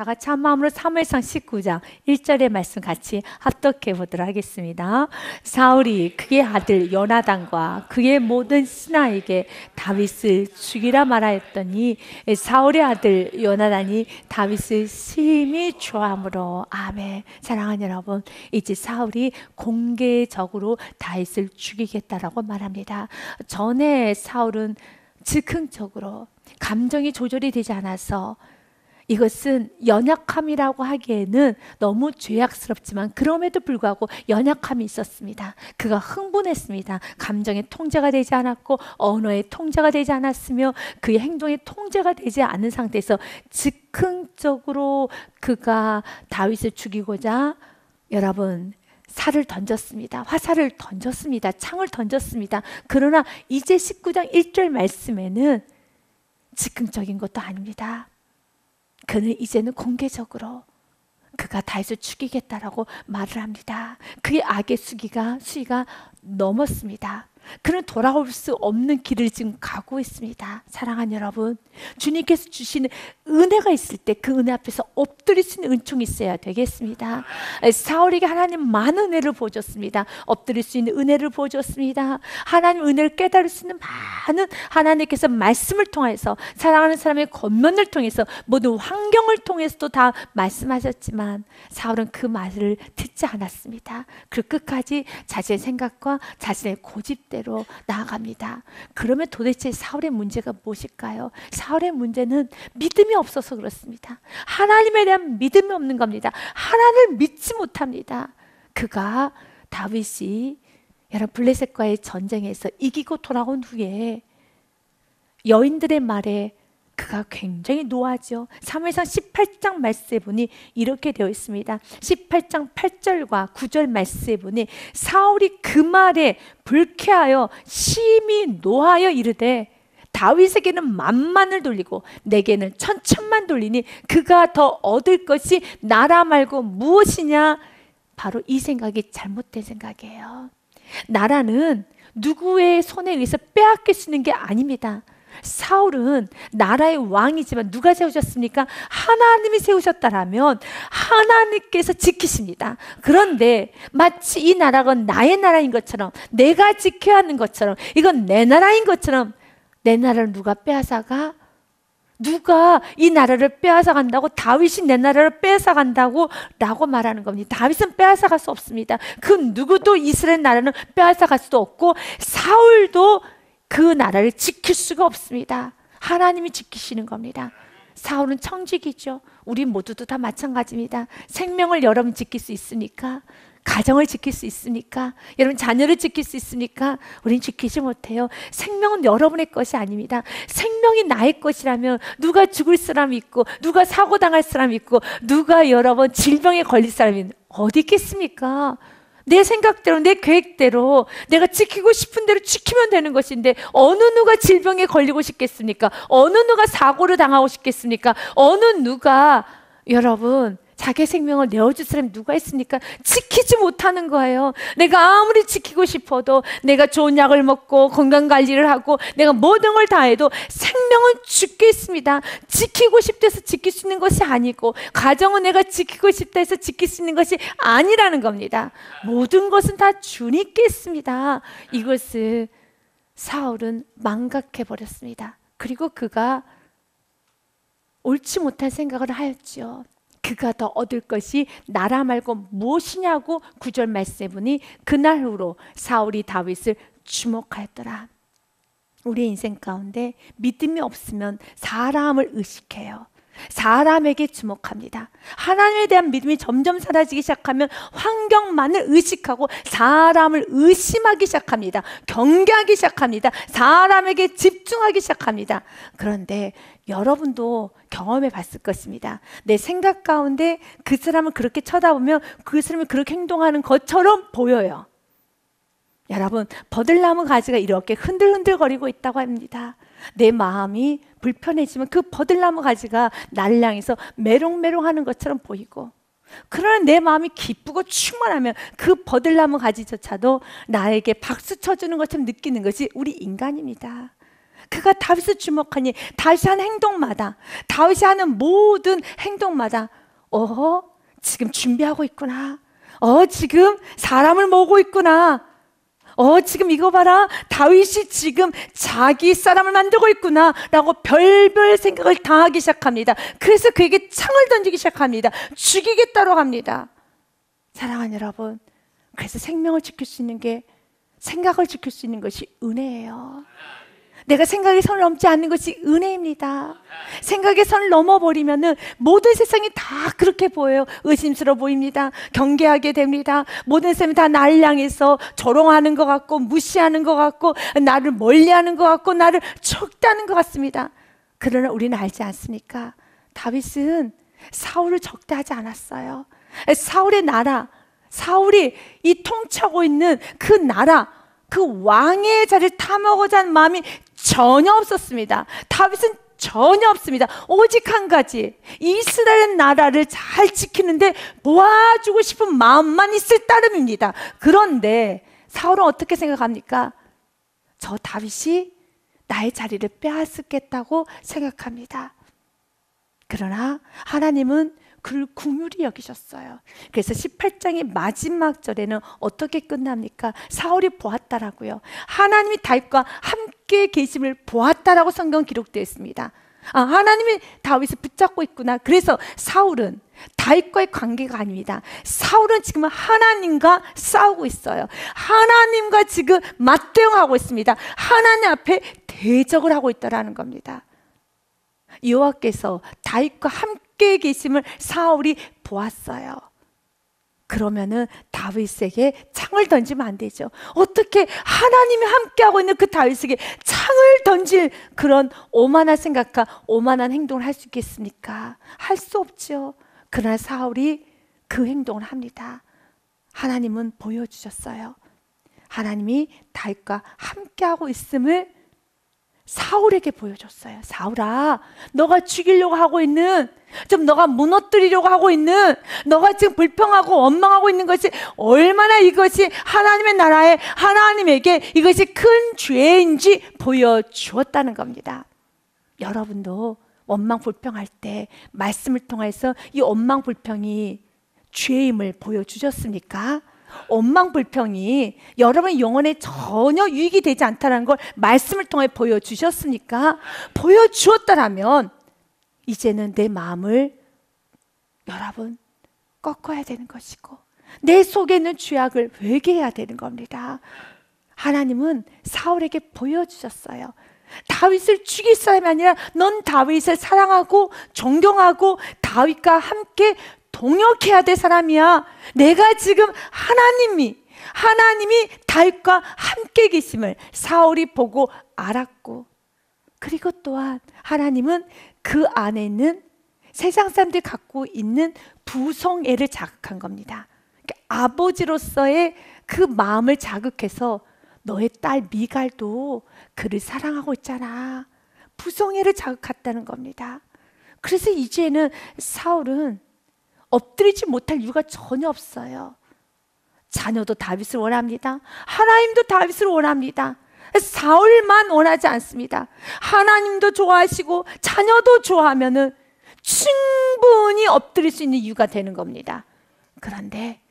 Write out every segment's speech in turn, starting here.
같이 한 마음으로 사무엘상 19장 1절의 말씀 같이 합독해 보도록 하겠습니다. 사울이 그의 아들 요나단과 그의 모든 신하에게 다윗을 죽이라 말하였더니 사울의 아들 요나단이 다윗을 심히 좋아하므로. 아멘. 사랑하는 여러분, 이제 사울이 공개적으로 다윗을 죽이겠다라고 말합니다. 전에 사울은 즉흥적으로 감정이 조절이 되지 않아서 이것은 연약함이라고 하기에는 너무 죄악스럽지만 그럼에도 불구하고 연약함이 있었습니다. 그가 흥분했습니다. 감정의 통제가 되지 않았고 언어의 통제가 되지 않았으며 그의 행동의 통제가 되지 않은 상태에서 즉흥적으로 그가 다윗을 죽이고자 여러분 살을 던졌습니다. 화살을 던졌습니다. 창을 던졌습니다. 그러나 이제 19장 1절 말씀에는 즉흥적인 것도 아닙니다. 그는 이제는 공개적으로 그가 다윗을 죽이겠다라고 말을 합니다. 그의 악의 수위가 넘었습니다. 그는 돌아올 수 없는 길을 지금 가고 있습니다. 사랑하는 여러분, 주님께서 주시는 은혜가 있을 때 그 은혜 앞에서 엎드릴 수 있는 은총이 있어야 되겠습니다. 사울에게 하나님 많은 은혜를 보여줬습니다. 엎드릴 수 있는 은혜를 보여줬습니다. 하나님 은혜를 깨달을 수 있는 많은 하나님께서 말씀을 통해서 사랑하는 사람의 겉면을 통해서 모든 환경을 통해서도 다 말씀하셨지만 사울은 그 말을 듣지 않았습니다. 그 끝까지 자신의 생각과 자신의 고집대로 나아갑니다. 그러면 도대체 사울의 문제가 무엇일까요? 사울의 문제는 믿음이 없어서 그렇습니다. 하나님에 대한 믿음이 없는 겁니다. 하나님을 믿지 못합니다. 그가 다윗이 여러분 블레셋과의 전쟁에서 이기고 돌아온 후에 여인들의 말에 그가 굉장히 노하죠. 사무엘상 18장 말씀에 보니 이렇게 되어 있습니다. 18장 8절과 9절 말씀에 보니 사울이 그 말에 불쾌하여 심히 노하여 이르되 다윗에게는 만만을 돌리고 내게는 천천만 돌리니 그가 더 얻을 것이 나라 말고 무엇이냐. 바로 이 생각이 잘못된 생각이에요. 나라는 누구의 손에 의해서 빼앗길 수 있는 게 아닙니다. 사울은 나라의 왕이지만 누가 세우셨습니까? 하나님이 세우셨다라면 하나님께서 지키십니다. 그런데 마치 이 나라가 나의 나라인 것처럼, 내가 지켜야 하는 것처럼, 이건 내 나라인 것처럼 내 나라를 누가 빼앗아가? 누가 이 나라를 빼앗아 간다고? 다윗이 내 나라를 빼앗아 간다고 라고 말하는 겁니다. 다윗은 빼앗아 갈 수 없습니다. 그 누구도 이스라엘 나라는 빼앗아 갈 수도 없고 사울도 그 나라를 지킬 수가 없습니다. 하나님이 지키시는 겁니다. 사울은 청직이죠. 우리 모두도 다 마찬가지입니다. 생명을 여러분 지킬 수 있습니까? 가정을 지킬 수 있습니까? 여러분 자녀를 지킬 수 있습니까? 우린 지키지 못해요. 생명은 여러분의 것이 아닙니다. 생명이 나의 것이라면 누가 죽을 사람이 있고 누가 사고 당할 사람이 있고 누가 여러분 질병에 걸릴 사람이 어디 있겠습니까? 내 생각대로 내 계획대로 내가 지키고 싶은 대로 지키면 되는 것인데 어느 누가 질병에 걸리고 싶겠습니까? 어느 누가 사고를 당하고 싶겠습니까? 어느 누가 여러분 자기 생명을 내어줄 사람이 누가 있습니까? 지키지 못하는 거예요. 내가 아무리 지키고 싶어도 내가 좋은 약을 먹고 건강관리를 하고 내가 모든 걸 다 해도 생명은 죽게 있습니다. 지키고 싶다 해서 지킬 수 있는 것이 아니고 가정은 내가 지키고 싶다 해서 지킬 수 있는 것이 아니라는 겁니다. 모든 것은 다 주님께 있습니다. 이것을 사울은 망각해버렸습니다. 그리고 그가 옳지 못한 생각을 하였죠. 그가 더 얻을 것이 나라 말고 무엇이냐고 9절 말씀해 보니 그날 후로 사울이 다윗을 주목하였더라. 우리 인생 가운데 믿음이 없으면 사람을 의식해요. 사람에게 주목합니다. 하나님에 대한 믿음이 점점 사라지기 시작하면 환경만을 의식하고 사람을 의심하기 시작합니다. 경계하기 시작합니다. 사람에게 집중하기 시작합니다. 그런데 여러분도 경험해 봤을 것입니다. 내 생각 가운데 그 사람을 그렇게 쳐다보면 그 사람이 그렇게 행동하는 것처럼 보여요. 여러분, 버들나무 가지가 이렇게 흔들흔들거리고 있다고 합니다. 내 마음이 불편해지면 그 버들나무 가지가 나를 향해서 메롱메롱하는 것처럼 보이고, 그러나 내 마음이 기쁘고 충만하면 그 버들나무 가지조차도 나에게 박수 쳐주는 것처럼 느끼는 것이 우리 인간입니다. 그가 다윗을 주목하니 다윗이 하는 행동마다, 다윗이 하는 모든 행동마다 지금 준비하고 있구나. 지금 사람을 모으고 있구나. 지금 이거 봐라. 다윗이 지금 자기 사람을 만들고 있구나 라고 별별 생각을 다 하기 시작합니다. 그래서 그에게 창을 던지기 시작합니다. 죽이겠다고 합니다. 사랑하는 여러분, 그래서 생명을 지킬 수 있는 게, 생각을 지킬 수 있는 것이 은혜예요. 내가 생각의 선을 넘지 않는 것이 은혜입니다. 생각의 선을 넘어버리면은 모든 세상이 다 그렇게 보여요. 의심스러워 보입니다. 경계하게 됩니다. 모든 사람이 다 나를 향해서 조롱하는 것 같고, 무시하는 것 같고, 나를 멀리하는 것 같고, 나를 적대하는 것 같습니다. 그러나 우리는 알지 않습니까? 다윗은 사울을 적대하지 않았어요. 사울의 나라, 사울이 이 통치하고 있는 그 나라, 그 왕의 자리를 탐하고자 하는 마음이 전혀 없었습니다. 다윗은 전혀 없습니다. 오직 한 가지, 이스라엘 나라를 잘 지키는데 도와주고 싶은 마음만 있을 따름입니다. 그런데 사울은 어떻게 생각합니까? 저 다윗이 나의 자리를 빼앗겠다고 생각합니다. 그러나 하나님은 그를 긍휼히 여기셨어요. 그래서 18장의 마지막 절에는 어떻게 끝납니까? 사울이 보았다라고요. 하나님이 다윗과 함께 계심을 보았다라고 성경 기록되어 있습니다. 하나님이 다윗을 붙잡고 있구나. 그래서 사울은 다윗과의 관계가 아닙니다. 사울은 지금 하나님과 싸우고 있어요. 하나님과 지금 맞대응하고 있습니다. 하나님 앞에 대적을 하고 있다라는 겁니다. 여호와께서 다윗과 함께 계심을 사울이 보았어요. 그러면은 다윗에게 창을 던지면 안 되죠. 어떻게 하나님이 함께하고 있는 그 다윗에게 창을 던질 그런 오만한 생각과 오만한 행동을 할 수 있겠습니까? 할 수 없죠. 그러나 사울이 그 행동을 합니다. 하나님은 보여주셨어요. 하나님이 다윗과 함께하고 있음을 사울에게 보여줬어요. 사울아, 너가 죽이려고 하고 있는, 좀 너가 무너뜨리려고 하고 있는, 너가 지금 불평하고 원망하고 있는 것이 얼마나 이것이 하나님의 나라에, 하나님에게 이것이 큰 죄인지 보여주었다는 겁니다. 여러분도 원망 불평할 때 말씀을 통해서 이 원망 불평이 죄임을 보여주셨습니까? 원망 불평이 여러분의 영혼에 전혀 유익이 되지 않다는 걸 말씀을 통해 보여주셨습니까? 보여주었다라면 이제는 내 마음을 여러분 꺾어야 되는 것이고, 내 속에 있는 죄악을 회개해야 되는 겁니다. 하나님은 사울에게 보여주셨어요. 다윗을 죽일 사람이 아니라 넌 다윗을 사랑하고 존경하고 다윗과 함께 동역해야 될 사람이야. 내가 지금 하나님이 다윗과 함께 계심을 사울이 보고 알았고, 그리고 또한 하나님은 그 안에 있는 세상 사람들이 갖고 있는 부성애를 자극한 겁니다. 아버지로서의 그 마음을 자극해서 너의 딸 미갈도 그를 사랑하고 있잖아. 부성애를 자극했다는 겁니다. 그래서 이제는 사울은 엎드리지 못할 이유가 전혀 없어요. 자녀도 다윗을 원합니다. 하나님도 다윗을 원합니다. 사울만 원하지 않습니다. 하나님도 좋아하시고 자녀도 좋아하면은 충분히 엎드릴 수 있는 이유가 되는 겁니다. 그런데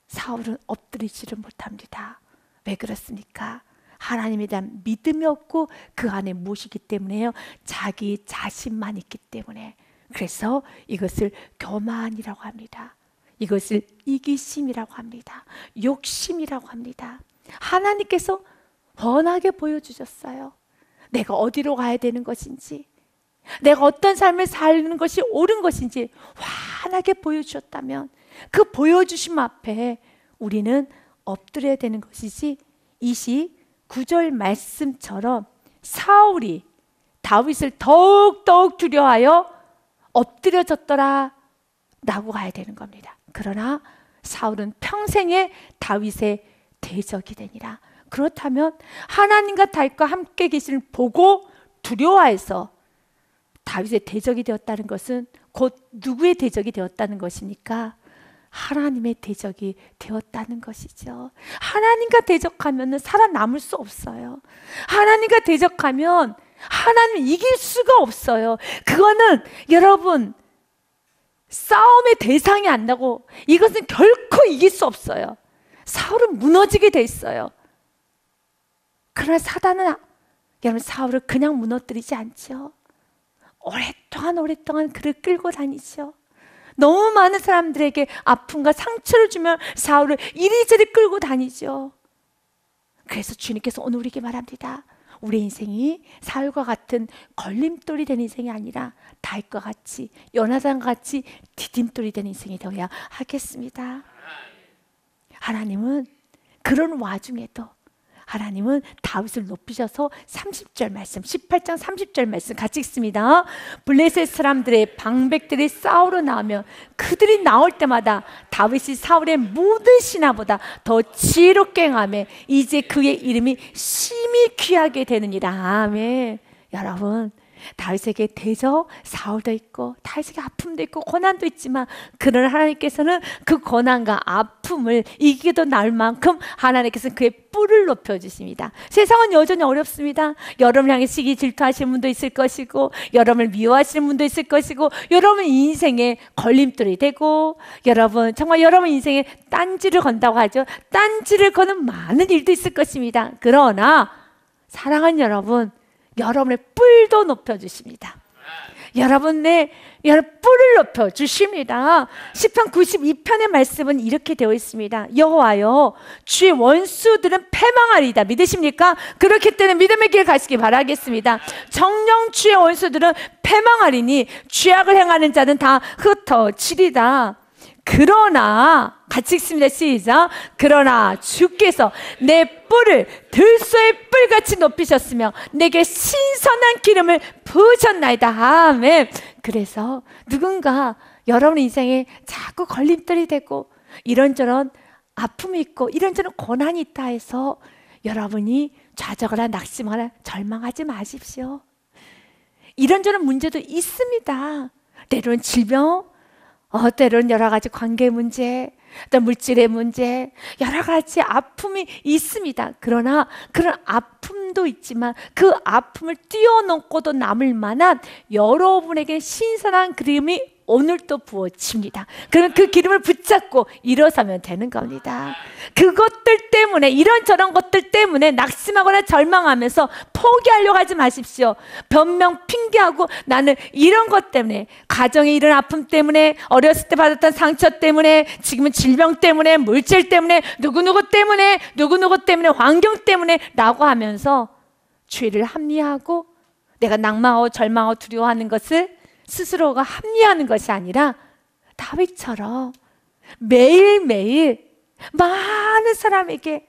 사울은 엎드리지를 못합니다. 왜 그렇습니까? 하나님에 대한 믿음이 없고 그 안에 무엇이기 때문에요? 자기 자신만 있기 때문에. 그래서 이것을 교만이라고 합니다. 이것을 이기심이라고 합니다. 욕심이라고 합니다. 하나님께서 훤하게 보여주셨어요. 내가 어디로 가야 되는 것인지, 내가 어떤 삶을 사는 것이 옳은 것인지 환하게 보여주셨다면 그 보여주심 앞에 우리는 엎드려야 되는 것이지, 29절 말씀처럼 사울이 다윗을 더욱 두려워하여 엎드려졌더라 라고 가야 되는 겁니다. 그러나 사울은 평생에 다윗의 대적이 되니라. 그렇다면 하나님과 다윗과 함께 계시는 보고 두려워해서 다윗의 대적이 되었다는 것은 곧 누구의 대적이 되었다는 것입니까? 하나님의 대적이 되었다는 것이죠. 하나님과 대적하면 살아남을 수 없어요. 하나님과 대적하면 하나님 이길 수가 없어요. 그거는 여러분 싸움의 대상이 안 나고 이것은 결코 이길 수 없어요. 사울은 무너지게 돼 있어요. 그러나 사단은 여러분 사울을 그냥 무너뜨리지 않죠. 오랫동안 그를 끌고 다니죠. 너무 많은 사람들에게 아픔과 상처를 주며 사울을 이리저리 끌고 다니죠. 그래서 주님께서 오늘 우리에게 말합니다. 우리 인생이 사울과 같은 걸림돌이 되는 인생이 아니라 다윗과 같이 요나단과 같이 디딤돌이 되는 인생이 되어야 하겠습니다. 하나님은 그런 와중에도 하나님은 다윗을 높이셔서 30절 말씀, 18장 30절 말씀 같이 읽습니다. 블레셋 사람들의 방백들이 싸우러 나오면 그들이 나올 때마다 다윗이 사울의 모든 신하보다 더 지혜롭게 행하며 이제 그의 이름이 심히 귀하게 되느니라. 아멘. 여러분, 다윗에게 대적, 사울도 있고 다윗에게 아픔도 있고 고난도 있지만 그러나 하나님께서는 그 고난과 아픔을 이기도 나을 만큼 하나님께서는 그의 뿔을 높여주십니다. 세상은 여전히 어렵습니다. 여러분을 향해 시기 질투하시는 분도 있을 것이고 여러분을 미워하시는 분도 있을 것이고 여러분 인생에 걸림돌이 되고 여러분 정말 여러분 인생에 딴지를 건다고 하죠. 딴지를 거는 많은 일도 있을 것입니다. 그러나 사랑하는 여러분, 여러분의 뿔도 높여주십니다. 여러분의 뿔을 높여주십니다. 시편 92편의 말씀은 이렇게 되어 있습니다. 여호와여, 주의 원수들은 패망하리이다. 믿으십니까? 그렇기 때문에 믿음의 길 가시기 바라겠습니다. 정녕 주의 원수들은 패망하리니 죄악을 행하는 자는 다 흩어지리다. 그러나 같이 읽습니다. 시작. 그러나 주께서 내 뿔을 들소의 뿔같이 높이셨으며 내게 신선한 기름을 부으셨나이다. 아멘. 그래서 누군가 여러분 인생에 자꾸 걸림돌이 되고 이런저런 아픔이 있고 이런저런 고난이 있다 해서 여러분이 좌절하거나 낙심하거나 절망하지 마십시오. 이런저런 문제도 있습니다. 때로는 질병, 때로는 여러 가지 관계 문제, 또 물질의 문제, 여러 가지 아픔이 있습니다. 그러나 그런 아픔도 있지만 그 아픔을 뛰어넘고도 남을 만한 여러분에게 신선한 기름이 오늘 또 부어집니다. 그러면 그 기름을 붙잡고 일어서면 되는 겁니다. 그것들 때문에 이런저런 것들 때문에 낙심하거나 절망하면서 포기하려고 하지 마십시오. 변명 핑계하고 나는 이런 것 때문에 가정에 이런 아픔 때문에 어렸을 때 받았던 상처 때문에 지금은 질병 때문에 물질 때문에 누구누구 때문에 환경 때문에 라고 하면서 죄를 합리화하고 내가 낭망하고 절망하고 두려워하는 것을 스스로가 합리화하는 것이 아니라 다윗처럼 매일매일 많은 사람에게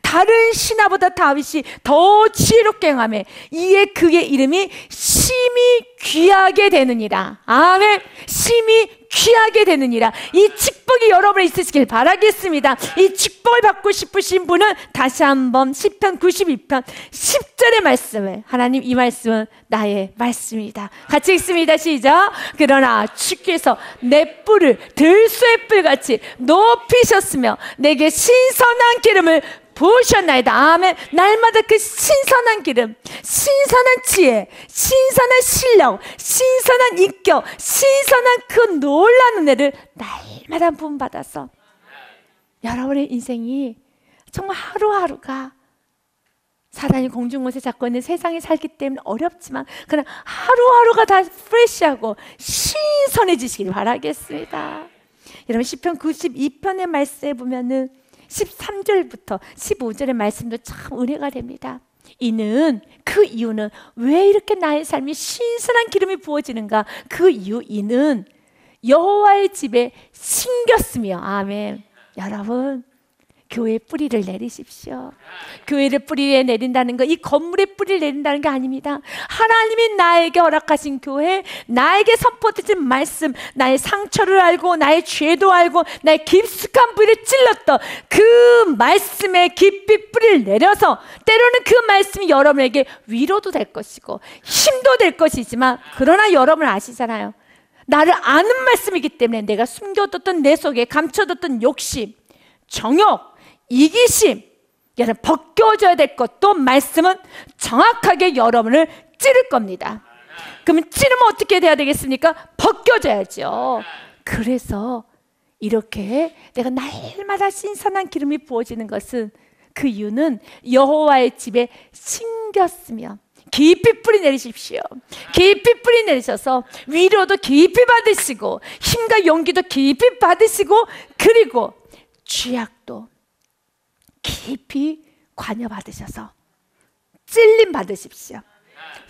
다른 신하보다 다윗이 더 지혜롭게 행하며 이에 그의 이름이 심히 귀하게 되느니라. 아멘. 심히 귀하게 되느니라. 이 축복이 여러분에 있으시길 바라겠습니다. 이 축복을 받고 싶으신 분은 다시 한번 시편 92편 10절의 말씀을, 하나님 이 말씀은 나의 말씀이다. 같이 읽습니다. 시작. 그러나 주께서 내 뿔을 들소의 뿔같이 높이셨으며 내게 신선한 기름을 부으셨나이다. 아멘. 날마다 그 신선한 기름, 신선한 지혜, 신선한 실력, 신선한 인격, 신선한 그 놀라운 은혜를 날마다 부음받아서 여러분의 인생이 정말 하루하루가 사단이 공중곳에 잡고 있는 세상에 살기 때문에 어렵지만 그러나 하루하루가 다 프레시하고 신선해지시길 바라겠습니다. 여러분 시편 92편의 말씀에 보면은 13절부터 15절의 말씀도 참 은혜가 됩니다. 그 이유는 왜 이렇게 나의 삶이 신선한 기름이 부어지는가? 그 이유는 여호와의 집에 심겼으며. 아멘. 여러분, 교회의 뿌리를 내리십시오. 교회를 뿌리 위에 내린다는 거, 이 건물의 뿌리를 내린다는 게 아닙니다. 하나님이 나에게 허락하신 교회, 나에게 선포되신 말씀, 나의 상처를 알고 나의 죄도 알고 나의 깊숙한 뿌리를 찔렀던 그 말씀에 깊이 뿌리를 내려서 때로는 그 말씀이 여러분에게 위로도 될 것이고 힘도 될 것이지만 그러나 여러분 아시잖아요. 나를 아는 말씀이기 때문에 내가 숨겨뒀던 내 속에 감춰뒀던 욕심, 정욕, 이기심, 여러분 벗겨져야 될 것도 말씀은 정확하게 여러분을 찌를 겁니다. 그러면 찌르면 어떻게 돼야 되겠습니까? 벗겨져야죠. 그래서 이렇게 내가 날마다 신선한 기름이 부어지는 것은 그 이유는 여호와의 집에 심겼으며 깊이 뿌리 내리십시오. 깊이 뿌리 내리셔서 위로도 깊이 받으시고 힘과 용기도 깊이 받으시고 그리고 죄악도 깊이 관여 받으셔서 찔림 받으십시오.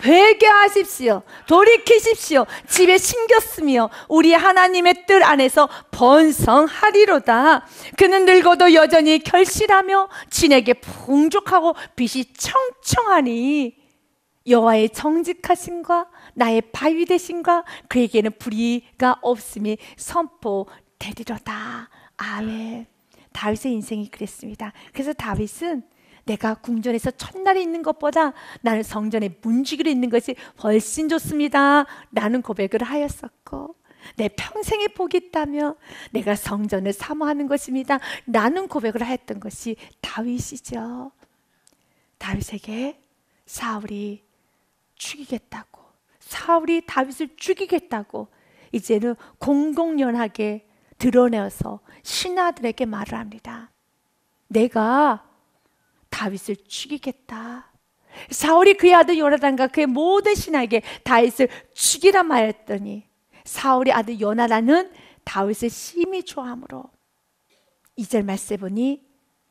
회개하십시오. 돌이키십시오. 집에 심겼으며 우리 하나님의 뜰 안에서 번성하리로다. 그는 늙어도 여전히 결실하며 진에게 풍족하고 빛이 청청하니 여호와의 정직하심과 나의 바위 되심과 그에게는 불의가 없음이 선포되리로다. 아멘. 다윗의 인생이 그랬습니다. 그래서 다윗은 내가 궁전에서 첫날에 있는 것보다 나는 성전에 문지기로 있는 것이 훨씬 좋습니다 라는 고백을 하였었고, 내 평생에 복이 있다며 내가 성전을 사모하는 것입니다 라는 고백을 하였던 것이 다윗이죠. 다윗에게 사울이 죽이겠다고, 사울이 다윗을 죽이겠다고 이제는 공공연하게 드러내어서 신하들에게 말을 합니다. 내가 다윗을 죽이겠다. 사울이 그의 아들 요나단과 그의 모든 신하에게 다윗을 죽이라 말했더니 사울의 아들 요나단은 다윗을 심히 좋아하므로 2절 말씀에 보니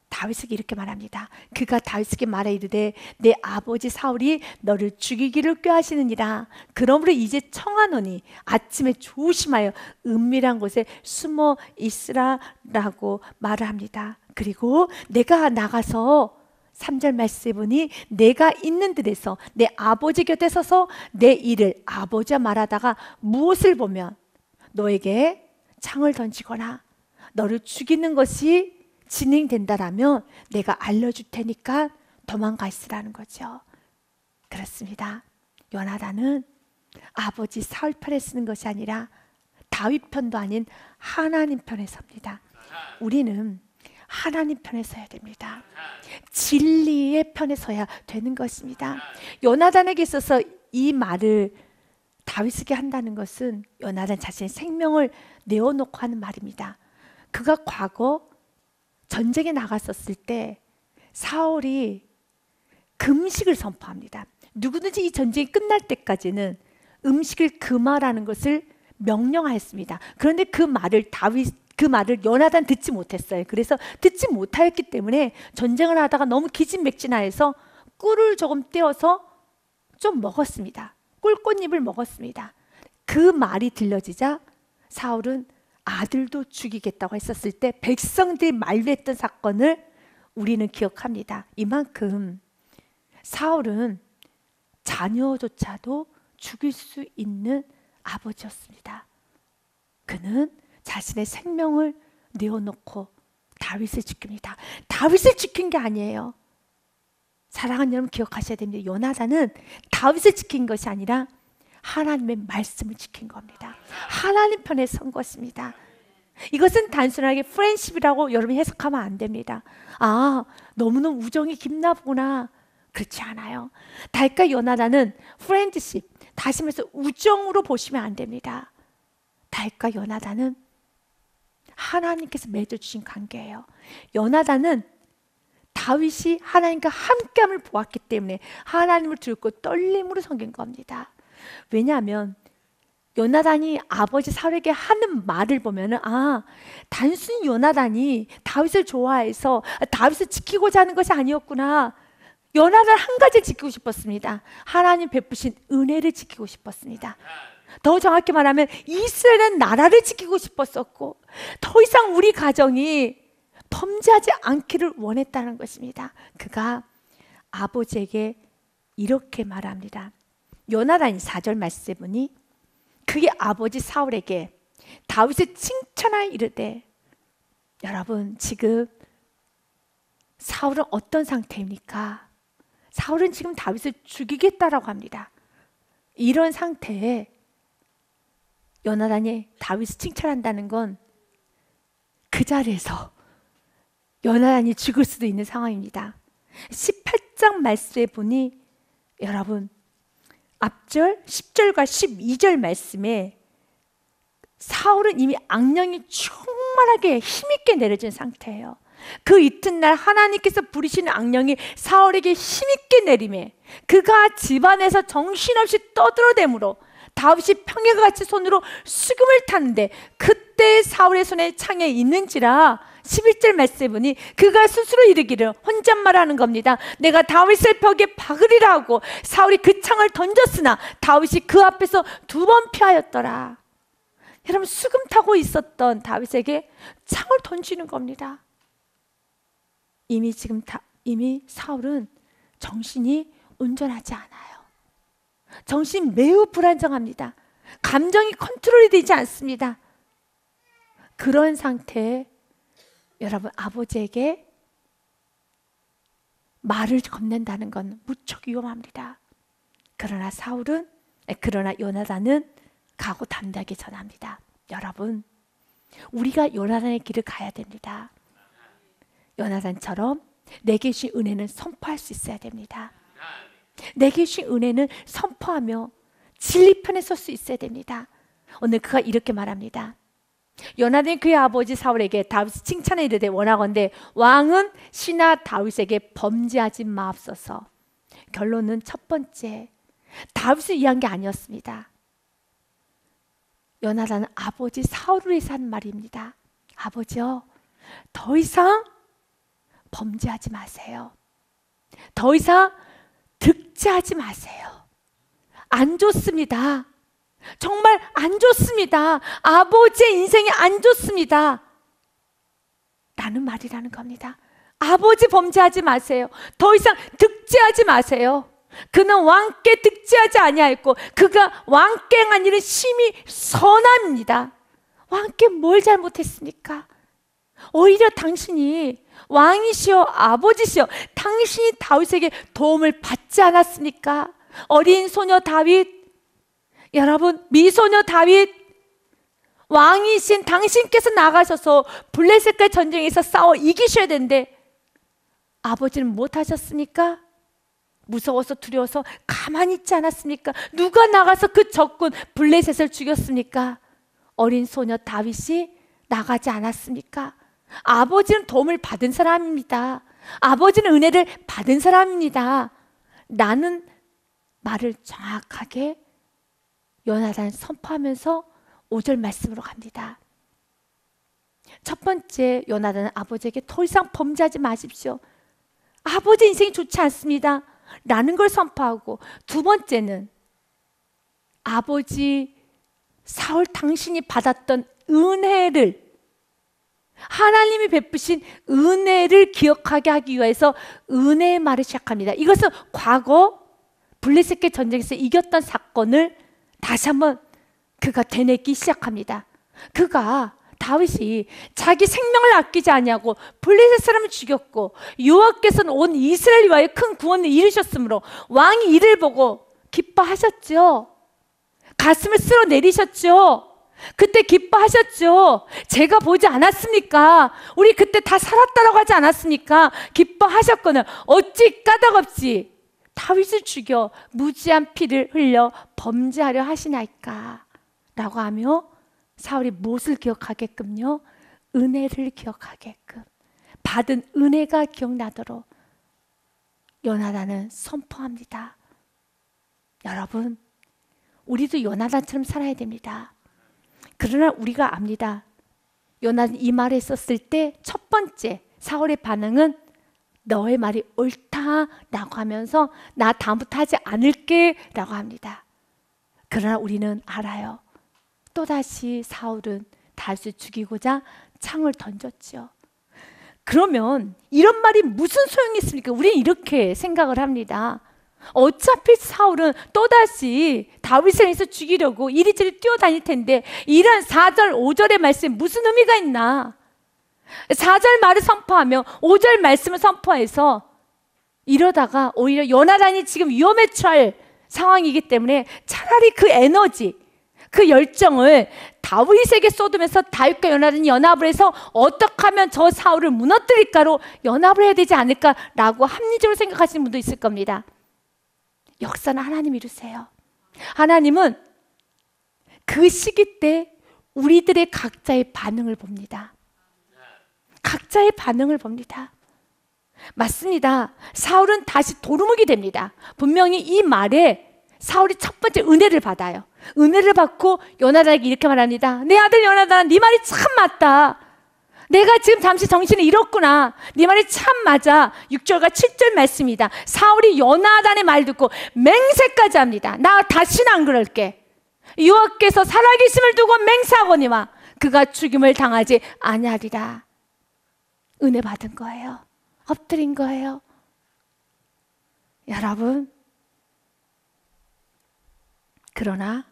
다윗에게 이렇게 말합니다. 그가 다윗에게 말하 이르되 내 아버지 사울이 너를 죽이기를 꾀하시느니라. 그러므로 이제 청하노니 아침에 조심하여 은밀한 곳에 숨어 있으라 라고 말을 합니다. 그리고 내가 나가서 3절 말씀에 보니 내가 있는 들에서 내 아버지 곁에 서서 내 일을 아버지와 말하다가 무엇을 보면 너에게 창을 던지거나 너를 죽이는 것이 진행된다라면 내가 알려줄 테니까 도망가 있으라는 거죠. 그렇습니다. 요나단은 아버지 사울 편에 쓰는 것이 아니라 다윗 편도 아닌 하나님 편에 섭니다. 우리는 하나님 편에 서야 됩니다. 진리의 편에 서야 되는 것입니다. 요나단에게 있어서 이 말을 다윗에게 한다는 것은 요나단 자신의 생명을 내어놓고 하는 말입니다. 그가 과거 전쟁에 나갔었을 때 사울이 금식을 선포합니다. 누구든지 이 전쟁이 끝날 때까지는 음식을 금하라는 것을 명령하였습니다. 그런데 그 말을 요나단 듣지 못했어요. 그래서 듣지 못하였기 때문에 전쟁을 하다가 너무 기진맥진하여서 꿀을 조금 떼어서 좀 먹었습니다. 꿀꽃잎을 먹었습니다. 그 말이 들려지자 사울은 아들도 죽이겠다고 했었을 때 백성들이 만류했던 사건을 우리는 기억합니다. 이만큼 사울은 자녀조차도 죽일 수 있는 아버지였습니다. 그는 자신의 생명을 내어놓고 다윗을 지킵니다. 다윗을 지킨 게 아니에요. 사랑하는 여러분 기억하셔야 됩니다. 요나단은 다윗을 지킨 것이 아니라 하나님의 말씀을 지킨 겁니다. 하나님 편에 선 것입니다. 이것은 단순하게 프렌십이라고 여러분이 해석하면 안 됩니다. 아, 너무너무 우정이 깊나 보구나. 그렇지 않아요. 다윗과 요나단은 프렌드십, 다시 말해서 우정으로 보시면 안 됩니다. 다윗과 요나단은 하나님께서 맺어주신 관계예요. 요나단은 다윗이 하나님과 함께함을 보았기 때문에 하나님을 두렵고 떨림으로 섬긴 겁니다. 왜냐하면 요나단이 아버지 사울에게 하는 말을 보면은 단순히 요나단이 다윗을 좋아해서 다윗을 지키고자 하는 것이 아니었구나. 요나단 한 가지를 지키고 싶었습니다. 하나님 베푸신 은혜를 지키고 싶었습니다. 더 정확히 말하면 이스라엘은 나라를 지키고 싶었었고 더 이상 우리 가정이 범죄하지 않기를 원했다는 것입니다. 그가 아버지에게 이렇게 말합니다. 요나단이 4절 말씀에 보니 그의 아버지 사울에게 다윗을 칭찬하여 이르되, 여러분 지금 사울은 어떤 상태입니까? 사울은 지금 다윗을 죽이겠다라고 합니다. 이런 상태에 요나단이 다윗을 칭찬한다는 건 그 자리에서 요나단이 죽을 수도 있는 상황입니다. 18장 말씀에 보니 여러분 앞절 10절과 12절 말씀에 사울은 이미 악령이 충만하게 힘있게 내려진 상태예요. 그 이튿날 하나님께서 부리시는 악령이 사울에게 힘있게 내림에 그가 집안에서 정신없이 떠들어대므로 다윗이 평야가 같이 손으로 수금을 탔는데 그때 사울의 손에 창에 있는지라 11절 말씀해 보니 그가 스스로 이르기를 혼잣말하는 겁니다. 내가 다윗을 벽에 박으리라 하고 사울이 그 창을 던졌으나 다윗이 그 앞에서 2번 피하였더라. 여러분 수금 타고 있었던 다윗에게 창을 던지는 겁니다. 이미 사울은 정신이 온전하지 않아요. 정신이 매우 불안정합니다. 감정이 컨트롤이 되지 않습니다. 그런 상태에 여러분 아버지에게 말을 건넨다는 건 무척 위험합니다. 그러나 요나단은 가고 담대하게 전합니다. 여러분 우리가 요나단의 길을 가야 됩니다. 요나단처럼 내게 주신 은혜는 선포할 수 있어야 됩니다. 내게 주신 은혜는 선포하며 진리 편에 설 수 있어야 됩니다. 오늘 그가 이렇게 말합니다. 요나단이 그의 아버지 사울에게 다윗이 칭찬해 이르되 원하건대 왕은 신하 다윗에게 범죄하지 마옵소서. 결론은 첫 번째 다윗을 위한 게 아니었습니다. 요나단은 아버지 사울을 위해서 한 말입니다. 아버지요, 더 이상 범죄하지 마세요. 더 이상 득죄하지 마세요. 안 좋습니다. 정말 안 좋습니다. 아버지의 인생이 안 좋습니다. 라는 말이라는 겁니다. 아버지 범죄하지 마세요. 더 이상 득죄하지 마세요. 그는 왕께 득죄하지 아니하였고 그가 왕께 행한 일은 심히 선합니다. 왕께 뭘 잘못했습니까? 오히려 당신이 왕이시여 아버지시여 당신이 다윗에게 도움을 받지 않았습니까? 어린 소녀 다윗, 여러분 미소녀 다윗, 왕이신 당신께서 나가셔서 블레셋과의 전쟁에서 싸워 이기셔야 되는데 아버지는 못하셨습니까? 무서워서 두려워서 가만히 있지 않았습니까? 누가 나가서 그 적군 블레셋을 죽였습니까? 어린 소녀 다윗이 나가지 않았습니까? 아버지는 도움을 받은 사람입니다. 아버지는 은혜를 받은 사람입니다. 나는 말을 정확하게 요나단 선포하면서 5절 말씀으로 갑니다. 첫 번째, 요나단은 아버지에게 더 이상 범죄하지 마십시오. 아버지 인생이 좋지 않습니다. 라는 걸 선포하고, 두 번째는 아버지 사울 당신이 받았던 은혜를, 하나님이 베푸신 은혜를 기억하게 하기 위해서 은혜의 말을 시작합니다. 이것은 과거 블레셋과 전쟁에서 이겼던 사건을 다시 한번 그가 되뇌기 시작합니다. 다윗이 자기 생명을 아끼지 아니하고 블레셋 사람을 죽였고 여호와께서는 온 이스라엘 위하여 큰 구원을 이루셨으므로 왕이 이를 보고 기뻐하셨죠. 가슴을 쓸어 내리셨죠. 그때 기뻐하셨죠. 제가 보지 않았습니까? 우리 그때 다 살았다라고 하지 않았습니까? 기뻐하셨거늘 어찌 까닭없이 다윗을 죽여 무지한 피를 흘려 범죄하려 하시나이까? 라고 하며 사울이 무엇을 기억하게끔요? 은혜를 기억하게끔, 받은 은혜가 기억나도록 요나단은 선포합니다. 여러분, 우리도 요나단처럼 살아야 됩니다. 그러나 우리가 압니다. 요나단 이 말을 썼을 때 첫 번째 사울의 반응은 너의 말이 옳다라고 하면서 나 다음부터 하지 않을게 라고 합니다. 그러나 우리는 알아요. 또다시 사울은 다윗을 죽이고자 창을 던졌죠. 그러면 이런 말이 무슨 소용이 있습니까? 우리는 이렇게 생각을 합니다. 어차피 사울은 또다시 다윗을 해서 죽이려고 이리저리 뛰어다닐 텐데 이런 4절 5절의 말씀에 무슨 의미가 있나? 4절 말을 선포하며 5절 말씀을 선포해서 이러다가 오히려 요나단이 지금 위험에 처할 상황이기 때문에 차라리 그 에너지, 그 열정을 다윗에게 쏟으면서 다윗과 요나단이 연합을 해서 어떻게 하면 저 사울을 무너뜨릴까로 연합을 해야 되지 않을까라고 합리적으로 생각하시는 분도 있을 겁니다. 역사는 하나님이 이루세요. 하나님은 그 시기 때 우리들의 각자의 반응을 봅니다. 각자의 반응을 봅니다. 맞습니다. 사울은 다시 도루묵이 됩니다. 분명히 이 말에 사울이 첫 번째 은혜를 받아요. 은혜를 받고 요나단에게 이렇게 말합니다. 내 아들 요나단, 네 말이 참 맞다. 내가 지금 잠시 정신을 잃었구나. 네 말이 참 맞아. 6절과 7절 말씀입니다. 사울이 요나단의 말 듣고 맹세까지 합니다. 나 다시는 안 그럴게. 여호와께서 살아계심을 두고 맹세하거니와 그가 죽임을 당하지 아니하리라. 은혜 받은 거예요. 엎드린 거예요. 여러분, 그러나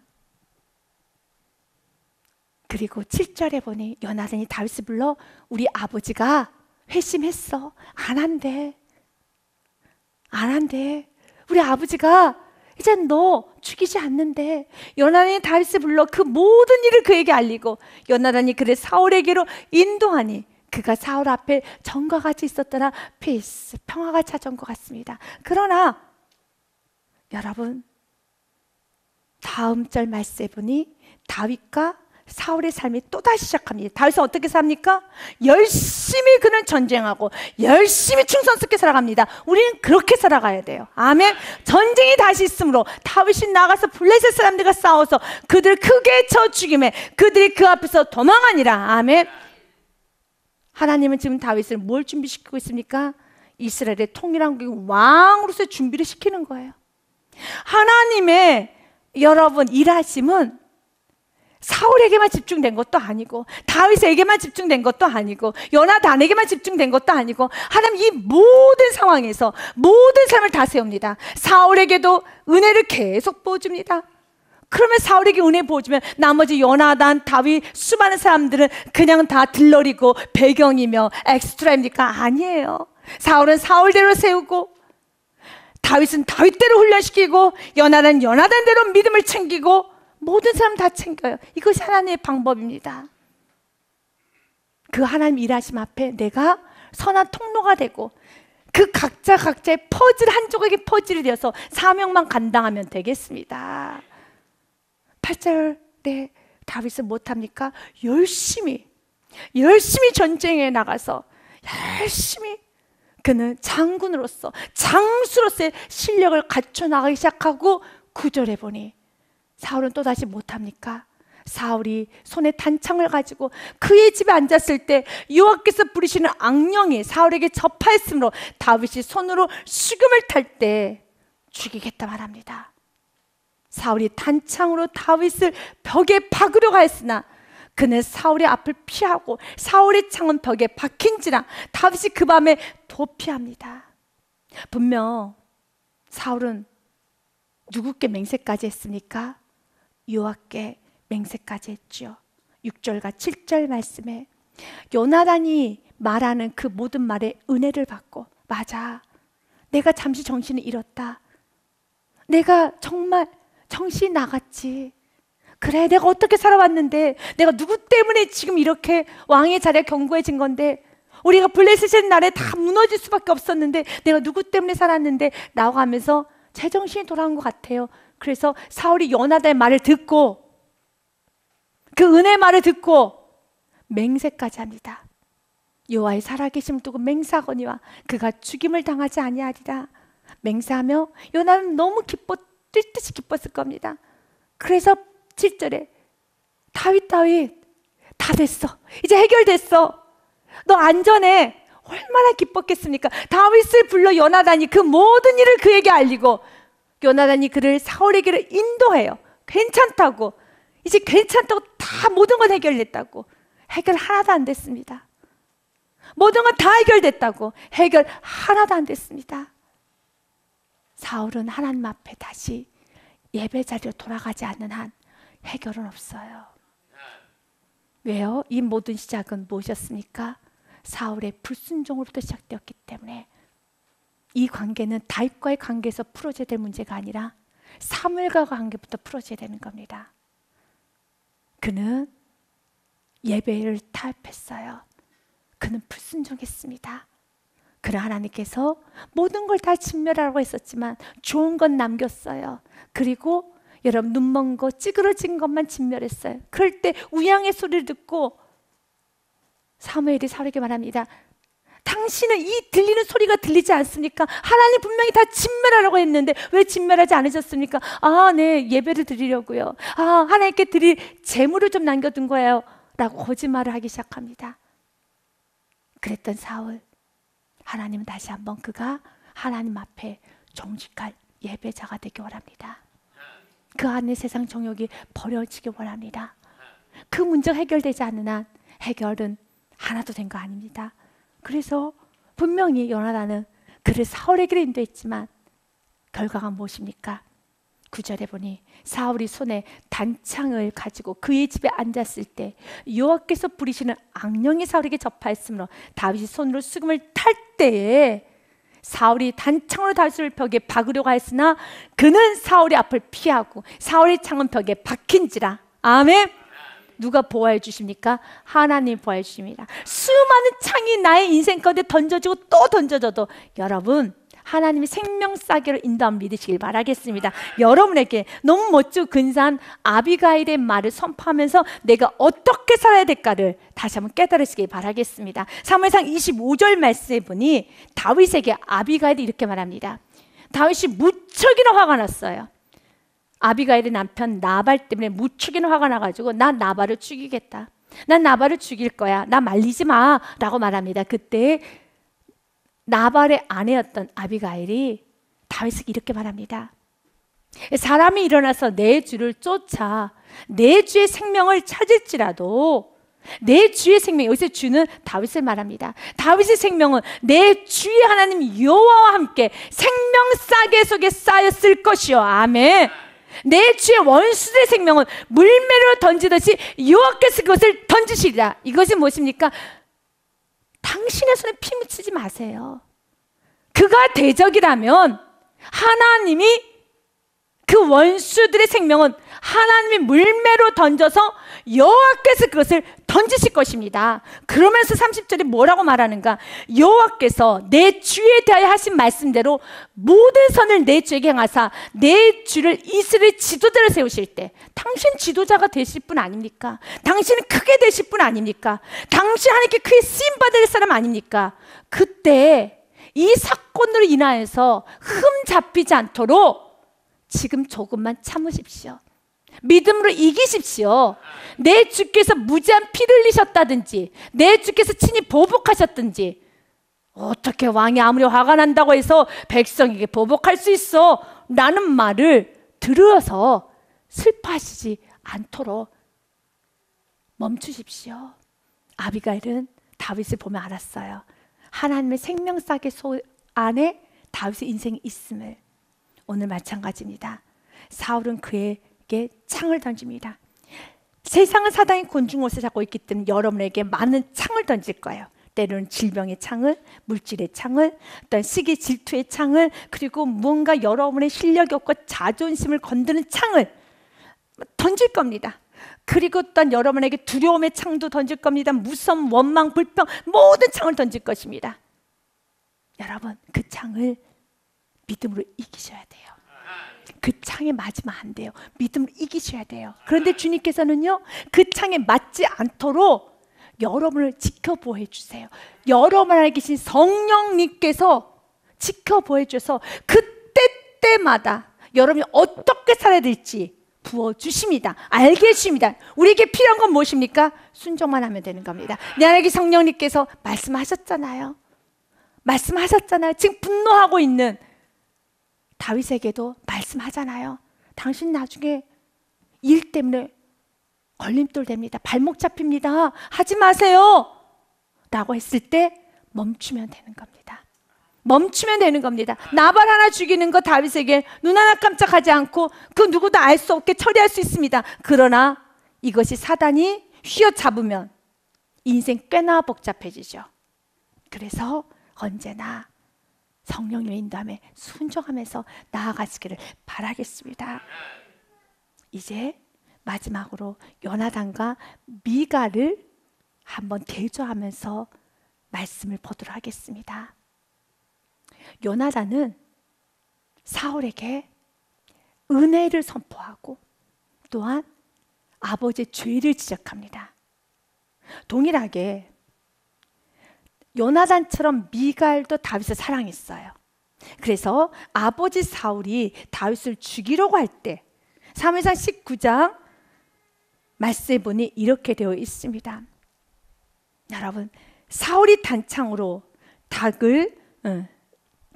그리고 7절에 보니 요나단이 다윗을 불러 우리 아버지가 회심했어. 안 한대. 안 한대. 우리 아버지가 이제 너 죽이지 않는데. 요나단이 다윗을 불러 그 모든 일을 그에게 알리고 요나단이 그를 사울에게로 인도하니 그가 사울 앞에 전과 같이 있었더라. 피스, 평화가 찾아온 것 같습니다. 그러나 여러분, 다음 절 말씀해 보니 다윗과 사울의 삶이 또다시 시작합니다. 다윗은 어떻게 삽니까? 열심히 그는 전쟁하고 열심히 충성스럽게 살아갑니다. 우리는 그렇게 살아가야 돼요. 아멘. 전쟁이 다시 있으므로 다윗이 나가서 블레셋 사람들과 싸워서 그들을 크게 쳐 죽이매 그들이 그 앞에서 도망하니라. 아멘. 하나님은 지금 다윗을 뭘 준비시키고 있습니까? 이스라엘의 통일한 왕으로서의 준비를 시키는 거예요. 하나님의 여러분 일하심은 사울에게만 집중된 것도 아니고 다윗에게만 집중된 것도 아니고 요나단에게만 집중된 것도 아니고 하나님 이 모든 상황에서 모든 삶을 다 세웁니다. 사울에게도 은혜를 계속 부어줍니다. 그러면 사울에게 은혜 부어주면 나머지 요나단, 다윗, 수많은 사람들은 그냥 다 들러리고 배경이며 엑스트라입니까? 아니에요. 사울은 사울대로 세우고 다윗은 다윗대로 훈련시키고 요나단은 요나단대로 믿음을 챙기고 모든 사람 다 챙겨요. 이것이 하나님의 방법입니다. 그 하나님 일하심 앞에 내가 선한 통로가 되고 그 각자의 퍼즐 한 조각의 퍼즐이 되어서 사명만 감당하면 되겠습니다. 8절에 다윗은 못합니까? 열심히 전쟁에 나가서 열심히 그는 장군으로서 장수로서의 실력을 갖춰나가기 시작하고 9절에 보니 사울은 또다시 못합니까? 사울이 손에 단창을 가지고 그의 집에 앉았을 때 여호와께서 부리시는 악령이 사울에게 접하였으므로 다윗이 손으로 수금을 탈 때 죽이겠다 말합니다. 사울이 단창으로 다윗을 벽에 박으려고 했으나 그는 사울의 앞을 피하고 사울의 창은 벽에 박힌지라 다윗이 그 밤에 도피합니다. 분명 사울은 누구께 맹세까지 했습니까? 여호와께 맹세까지 했죠. 6절과 7절 말씀에 요나단이 말하는 그 모든 말에 은혜를 받고 맞아, 내가 잠시 정신을 잃었다. 내가 정말 정신이 나갔지. 그래, 내가 어떻게 살아왔는데 내가 누구 때문에 지금 이렇게 왕의 자리가 견고해진 건데 우리가 블레셋의 날에 다 무너질 수밖에 없었는데 내가 누구 때문에 살았는데 라고 하면서 제정신이 돌아온 것 같아요. 그래서 사울이 요나단의 말을 듣고 그 은혜의 말을 듣고 맹세까지 합니다. 여호와의 살아계심을 두고 맹세하거니와 그가 죽임을 당하지 아니하리라. 맹세하며 요나단은 너무 뛸 듯이 기뻤을 겁니다. 그래서 7절에 다윗 다 됐어. 이제 해결됐어. 너 안전해. 얼마나 기뻤겠습니까? 다윗을 불러 요나단이 그 모든 일을 그에게 알리고 요나단이 그를 사울에게로 인도해요. 괜찮다고. 이제 괜찮다고 다 모든 건 해결됐다고. 해결 하나도 안 됐습니다. 모든 건 다 해결됐다고. 해결 하나도 안 됐습니다. 사울은 하나님 앞에 다시 예배 자리로 돌아가지 않는 한 해결은 없어요. 왜요? 이 모든 시작은 무엇이었습니까? 사울의 불순종으로부터 시작되었기 때문에 이 관계는 다윗과의 관계에서 풀어져야 될 문제가 아니라 사무엘과의 관계부터 풀어져야 되는 겁니다. 그는 예배를 타협했어요. 그는 불순종했습니다. 그러나 하나님께서 모든 걸 다 진멸하라고 했었지만 좋은 건 남겼어요. 그리고 여러분 눈먼 거 찌그러진 것만 진멸했어요. 그럴 때 우양의 소리를 듣고 사무엘이 사울에게 말합니다. 당신은 이 들리는 소리가 들리지 않습니까? 하나님 분명히 다 진멸하라고 했는데 왜 진멸하지 않으셨습니까? 네, 예배를 드리려고요. 하나님께 드릴 재물을 좀 남겨둔 거예요. 라고 거짓말을 하기 시작합니다. 그랬던 사울, 하나님은 다시 한번 그가 하나님 앞에 정직할 예배자가 되기 원합니다. 그 안에 세상 정욕이 버려지기 원합니다. 그 문제가 해결되지 않는 한 해결은 하나도 된 거 아닙니다. 그래서 분명히 요나단은 그를 사울에게 인도했지만 결과가 무엇입니까? 9절에 보니 사울이 손에 단창을 가지고 그의 집에 앉았을 때 여호와께서 부리시는 악령이 사울에게 접하였으므로 다윗이 손으로 수금을 탈 때에 사울이 단창으로 다윗을 벽에 박으려고 하였으나 그는 사울의 앞을 피하고 사울의 창은 벽에 박힌지라. 아멘. 누가 보호해 주십니까? 하나님 보호해 주십니다. 수많은 창이 나의 인생 가운데 던져지고 또 던져져도 여러분 하나님이 생명싸개로 인도함을 믿으시길 바라겠습니다. 여러분에게 너무 멋지고 근사한 아비가일의 말을 선포하면서 내가 어떻게 살아야 될까를 다시 한번 깨달으시길 바라겠습니다. 사무엘상 25절 말씀에 보니 다윗에게 아비가일이 이렇게 말합니다. 다윗이 무척이나 화가 났어요. 아비가일의 남편 나발 때문에 무척이나 화가 나가지고 나 나발을 죽이겠다. 난 나발을 죽일 거야. 나 말리지 마 라고 말합니다. 그때 나발의 아내였던 아비가일이 다윗에게 이렇게 말합니다. 사람이 일어나서 내 주를 쫓아 내 주의 생명을 찾을지라도 내 주의 생명, 여기서 주는 다윗을 말합니다. 다윗의 생명은 내 주의 하나님 여호와와 함께 생명싸개 속에 쌓였을 것이요. 아멘. 내 주의 원수들의 생명은 물매로 던지듯이 여호와께서 그것을 던지시리라. 이것이 무엇입니까? 당신의 손에 피 묻히지 마세요. 그가 대적이라면 하나님이 그 원수들의 생명은 하나님이 물매로 던져서 여호와께서 그것을 던지실 것입니다. 그러면서 30절에 뭐라고 말하는가? 여호와께서 내 주에 대하여 하신 말씀대로 모든 선을 내 주에게 행하사 내 주를 이스라엘 지도자로 세우실 때 당신 지도자가 되실 분 아닙니까? 당신은 크게 되실 분 아닙니까? 당신 하나님께 크게 쓰임받을 사람 아닙니까? 그때 이 사건으로 인하여서 흠 잡히지 않도록 지금 조금만 참으십시오. 믿음으로 이기십시오. 내 주께서 무지한 피를 흘리셨다든지 내 주께서 친히 보복하셨든지 어떻게 왕이 아무리 화가 난다고 해서 백성에게 보복할 수 있어? 라는 말을 들어서 슬퍼하시지 않도록 멈추십시오. 아비가일은 다윗을 보며 알았어요. 하나님의 생명싸개 안에 다윗의 인생이 있음을. 오늘 마찬가지입니다. 사울은 그에게 창을 던집니다. 세상은 사단이 곤충옷을 잡고 있기 때문에 여러분에게 많은 창을 던질 거예요. 때로는 질병의 창을, 물질의 창을, 어떤 시기 질투의 창을, 그리고 무언가 여러분의 실력이 없고 자존심을 건드는 창을 던질 겁니다. 그리고 또한 여러분에게 두려움의 창도 던질 겁니다. 무서움, 원망, 불평 모든 창을 던질 것입니다. 여러분 그 창을 믿음으로 이기셔야 돼요. 그 창에 맞으면 안 돼요. 믿음으로 이기셔야 돼요. 그런데 주님께서는요 그 창에 맞지 않도록 여러분을 지켜보해 주세요. 여러분 안에 계신 성령님께서 지켜보해 주셔서 그때때마다 여러분이 어떻게 살아야 될지 부어주십니다. 알게 해주십니다. 우리에게 필요한 건 무엇입니까? 순종만 하면 되는 겁니다. 내 안에 계신 성령님께서 말씀하셨잖아요. 지금 분노하고 있는 다윗에게도 말씀하잖아요. 당신 나중에 일 때문에 걸림돌 됩니다. 발목 잡힙니다. 하지 마세요 라고 했을 때 멈추면 되는 겁니다. 멈추면 되는 겁니다. 나발 하나 죽이는 거 다윗에게 눈 하나 깜짝하지 않고 그 누구도 알 수 없게 처리할 수 있습니다. 그러나 이것이 사단이 휘어잡으면 인생 꽤나 복잡해지죠. 그래서 언제나 성령님의 인도함에 순종하면서 나아가시기를 바라겠습니다. 이제 마지막으로 요나단과 미갈을 한번 대조하면서 말씀을 보도록 하겠습니다. 요나단은 사울에게 은혜를 선포하고 또한 아버지의 죄를 지적합니다. 동일하게 요나단처럼 미갈도 다윗을 사랑했어요. 그래서 아버지 사울이 다윗을 죽이려고 할 때 사무엘상 19장 말씀에 보니 이렇게 되어 있습니다. 여러분, 사울이 단창으로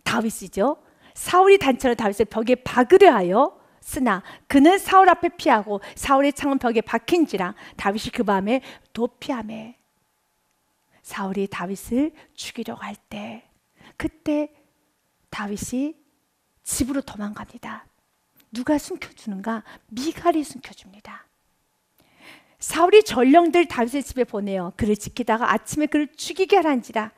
다윗이죠. 사울이 단창으로 다윗을 벽에 박으려 하여 쓰나 그는 사울 앞에 피하고 사울의 창은 벽에 박힌지라 다윗이 그 밤에 도피하매. 사울이 다윗을 죽이려고 할 때 그때 다윗이 집으로 도망갑니다. 누가 숨겨주는가? 미갈이 숨겨줍니다. 사울이 전령들 다윗의 집에 보내어 그를 지키다가 아침에 그를 죽이게 하란지라.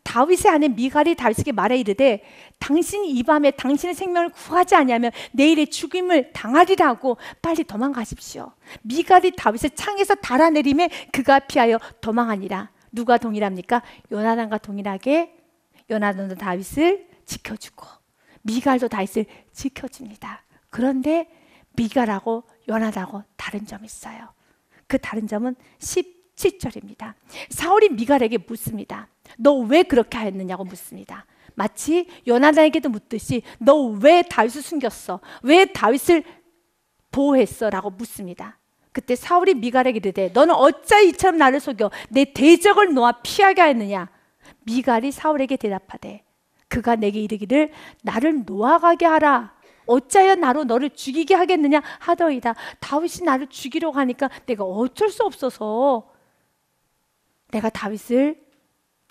다윗의 아내 미갈이 다윗에게 말해 이르되 당신이 이 밤에 당신의 생명을 구하지 아니하면 내일에 죽임을 당하리라고 빨리 도망가십시오. 미갈이 다윗의 창에서 달아내림에 그가 피하여 도망하니라. 누가 동일합니까? 요나단과 동일하게 요나단도 다윗을 지켜주고 미갈도 다윗을 지켜줍니다. 그런데 미갈하고 요나단하고 다른 점이 있어요. 그 다른 점은 17절입니다. 사울이 미갈에게 묻습니다. 너 왜 그렇게 하였느냐고 묻습니다. 마치 요나단에게도 묻듯이 너 왜 다윗을 숨겼어? 왜 다윗을 보호했어? 라고 묻습니다. 그때 사울이 미갈에게 이르되 너는 어찌 이처럼 나를 속여 내 대적을 놓아 피하게 하였느냐? 미갈이 사울에게 대답하되 그가 내게 이르기를 나를 놓아가게 하라. 어찌하여 나로 너를 죽이게 하겠느냐 하더이다. 다윗이 나를 죽이려고 하니까 내가 어쩔 수 없어서 내가 다윗을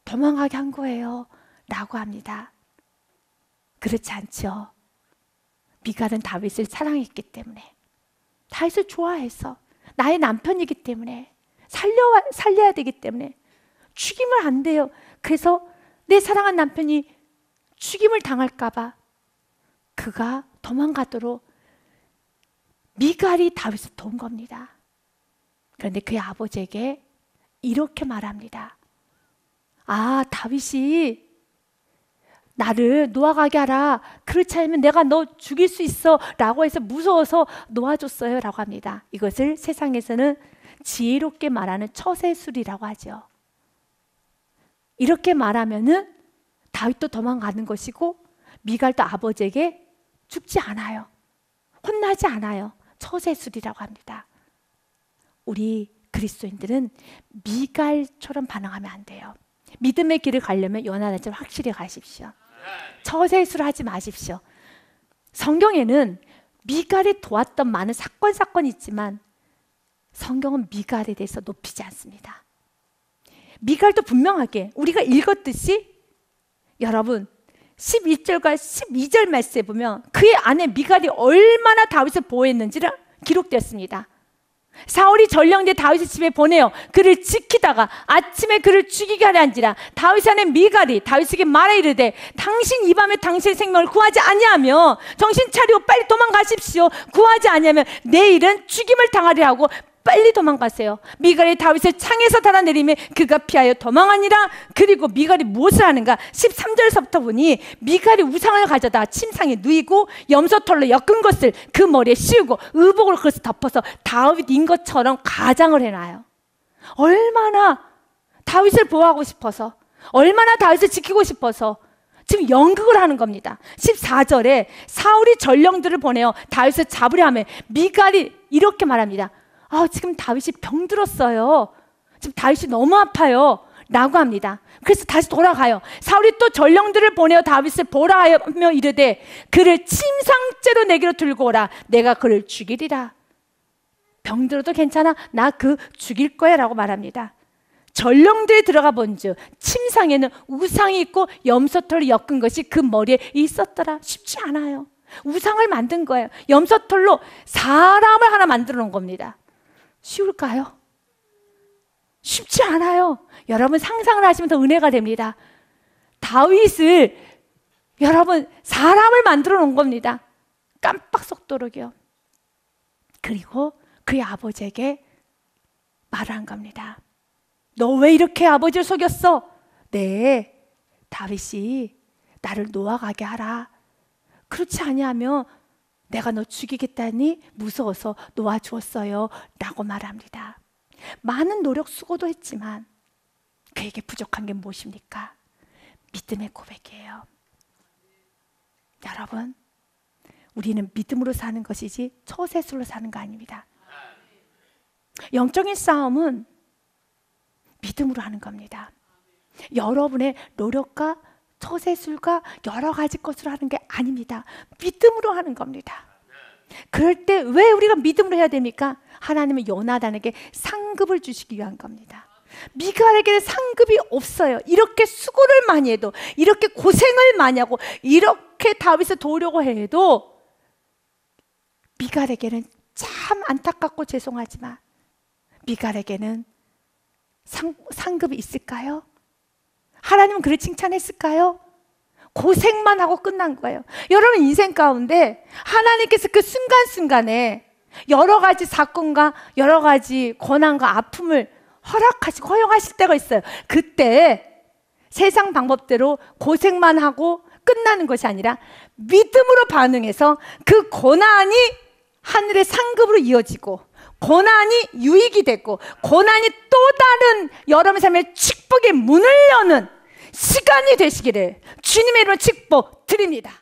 도망가게 한 거예요 라고 합니다. 그렇지 않죠. 미갈은 다윗을 사랑했기 때문에, 다윗을 좋아해서, 나의 남편이기 때문에, 살려야 되기 때문에 죽이면 안 돼요. 그래서 내 사랑한 남편이 죽임을 당할까 봐 그가 도망가도록 미갈이 다윗을 도운 겁니다. 그런데 그의 아버지에게 이렇게 말합니다. 아, 다윗이 나를 놓아가게 하라. 그렇지 않으면 내가 너 죽일 수 있어 라고 해서 무서워서 놓아줬어요 라고 합니다. 이것을 세상에서는 지혜롭게 말하는 처세술이라고 하죠. 이렇게 말하면은 다윗도 도망가는 것이고 미갈도 아버지에게 죽지 않아요. 혼나지 않아요. 처세술이라고 합니다. 우리 그리스도인들은 미갈처럼 반응하면 안 돼요. 믿음의 길을 가려면 요나단처럼 확실히 가십시오. 처세술 하지 마십시오. 성경에는 미갈이 도왔던 많은 사건이 있지만 성경은 미갈에 대해서 높이지 않습니다. 미갈도 분명하게 우리가 읽었듯이 여러분 11절과 12절 말씀에 보면 그의 아내 미갈이 얼마나 다윗을 보호했는지를 기록되었습니다. 사울이 전령대 다윗의 집에 보내어 그를 지키다가 아침에 그를 죽이게 하려 한지라. 다윗의 아내 미갈이 다윗에게 말해 이르되 당신 이 밤에 당신의 생명을 구하지 아니하며 정신 차리고 빨리 도망가십시오. 구하지 아니하면 내일은 죽임을 당하리라 하고 빨리 도망가세요. 미갈이 다윗을 창에서 달아내리며 그가 피하여 도망하니라. 그리고 미갈이 무엇을 하는가? 13절에서부터 보니 미갈이 우상을 가져다 침상에 누이고 염소털로 엮은 것을 그 머리에 씌우고 의복으로 그것을 덮어서 다윗인 것처럼 가장을 해놔요. 얼마나 다윗을 보호하고 싶어서, 얼마나 다윗을 지키고 싶어서 지금 연극을 하는 겁니다. 14절에 사울이 전령들을 보내어 다윗을 잡으려 하며 미갈이 이렇게 말합니다. 지금 다윗이 병들었어요. 지금 다윗이 너무 아파요 라고 합니다. 그래서 다시 돌아가요. 사울이 또 전령들을 보내어 다윗을 보라 하며 이르되 그를 침상째로 내게로 들고 오라. 내가 그를 죽이리라. 병들어도 괜찮아. 나 그 죽일 거야 라고 말합니다. 전령들이 들어가 본즉 침상에는 우상이 있고 염소털로 엮은 것이 그 머리에 있었더라. 쉽지 않아요. 우상을 만든 거예요. 염소털로 사람을 하나 만들어 놓은 겁니다. 쉬울까요? 쉽지 않아요. 여러분 상상을 하시면 더 은혜가 됩니다. 다윗을 여러분 사람을 만들어 놓은 겁니다. 깜빡 속도록이요. 그리고 그의 아버지에게 말한 겁니다. 너 왜 이렇게 아버지를 속였어? 네, 다윗이 나를 놓아가게 하라. 그렇지 아니하면 내가 너 죽이겠다니 무서워서 놓아주었어요 라고 말합니다. 많은 노력 수고도 했지만 그에게 부족한 게 무엇입니까? 믿음의 고백이에요. 여러분, 우리는 믿음으로 사는 것이지 처세술로 사는 거 아닙니다. 영적인 싸움은 믿음으로 하는 겁니다. 여러분의 노력과 처세술과 여러 가지 것으로 하는 게 아닙니다. 믿음으로 하는 겁니다. 그럴 때 왜 우리가 믿음으로 해야 됩니까? 하나님은 요나단에게 상급을 주시기 위한 겁니다. 미갈에게는 상급이 없어요. 이렇게 수고를 많이 해도, 이렇게 고생을 많이 하고, 이렇게 다윗을 도우려고 해도 미갈에게는 참 안타깝고 죄송하지만 미갈에게는 상급이 있을까요? 하나님은 그를 칭찬했을까요? 고생만 하고 끝난 거예요. 여러분 인생 가운데 하나님께서 그 순간순간에 여러 가지 사건과 여러 가지 고난과 아픔을 허락하시고 허용하실 때가 있어요. 그때 세상 방법대로 고생만 하고 끝나는 것이 아니라 믿음으로 반응해서 그 고난이 하늘의 상급으로 이어지고 고난이 유익이 되고 고난이 또 다른 여러분의 삶의 축복의 문을 여는 시간이 되시기를 주님의 이름으로 축복 드립니다.